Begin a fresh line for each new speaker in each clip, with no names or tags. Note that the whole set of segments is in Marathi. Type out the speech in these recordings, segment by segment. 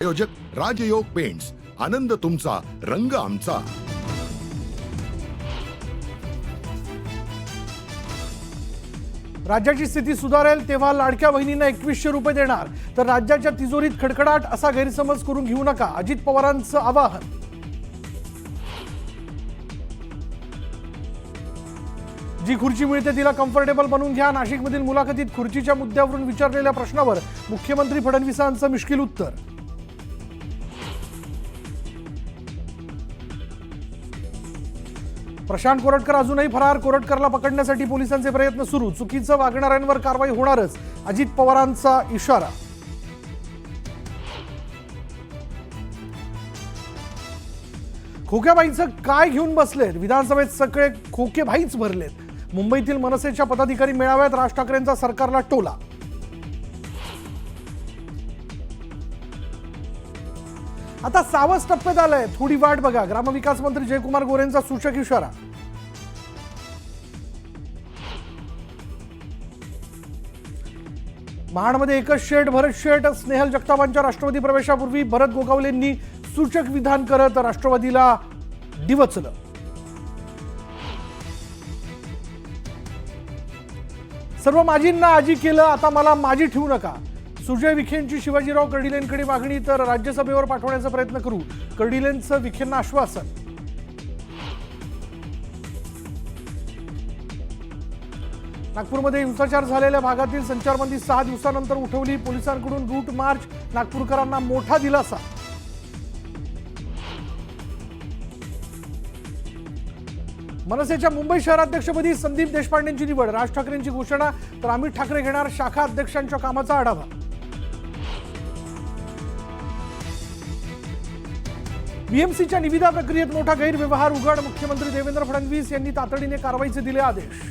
आयोजक राजयोग पेंट्स, आनंद तुमचा, रंग आमचा।
राज्याची स्थिती सुधारेल तेव्हा लाडक्या बहिणींना 2100 रुपये देणार, तर राज्याच्या तिजोरीत खडखडाट असा गैरसमज करून घेऊ नका, अजित पवारांचं आवाहन। जी खुर्ची मिळते तिला कम्फर्टेबल बनवून घ्या, नाशिकमधील मुलाखतीत खुर्चीच्या मुद्द्यावरून विचारलेल्या प्रश्नावर मुख्यमंत्री फडणवीसांचं मिश्किल उत्तर। प्रशांत कोरटकर अजूनही फरार, कोरटकरला पकडण्यासाठी पोलिसांचे प्रयत्न सुरू, चुकीचं वागणाऱ्यांवर कारवाई होणारच, अजित पवारांचा इशारा। खोक्याबाईंचं काय घेऊन बसलेत, विधानसभेत सगळे खोकेबाईच भरलेत। मुंबईतील मनसेच्या पदाधिकारी मेळाव्यात राज ठाकरेंचा सरकारला टोला। आता सावध टप्प्यात आलंय, थोडी वाट बघा, ग्रामविकास मंत्री जयकुमार गोरेंचा सूचक इशारा। महाडमध्ये एकच शेड भरत शेट, स्नेहल जगतापांच्या राष्ट्रवादी प्रवेशापूर्वी भरत गोगावलेंनी सूचक विधान करत राष्ट्रवादीला डिवचलं। सर्व माजींना आजी केलं, आता मला माजी ठेवू नका, सुजय विखेंची शिवाजीराव कर्डिलेंकडे मागणी, तर राज्यसभेवर पाठवण्याचा प्रयत्न करू, कर्डिलेंचं विखेंना आश्वासन। नागपूरमध्ये हिंसाचार झालेल्या भागातील संचारबंदी 6 दिवसानंतर उठवली, पोलिसांकडून रूट मार्च, नागपूरकरांना मोठा दिलासा। मनसेच्या मुंबई शहराध्यक्षपदी संदीप देशपांडेंची निवड, राज ठाकरेंची घोषणा, तर अमित ठाकरे घेणार शाखा अध्यक्षांच्या कामाचा आढावा। बीएमसीच्या निविदा प्रक्रियेत मोठा गैरव्यवहार उघड, मुख्यमंत्री देवेंद्र फडणवीस यांनी तातडीने कारवाईचे दिले आदेश।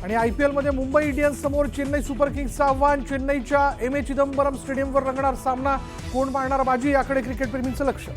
आणि आयपीएल मध्ये मुंबई इंडियन्स समोर चेन्नई सुपर किंग्सचं आव्हान, चेन्नईच्या एम ए चिदंबरम स्टेडियमवर रंगणार सामना, कोण मारणार बाजी याकडे क्रिकेटप्रेमींचं लक्ष।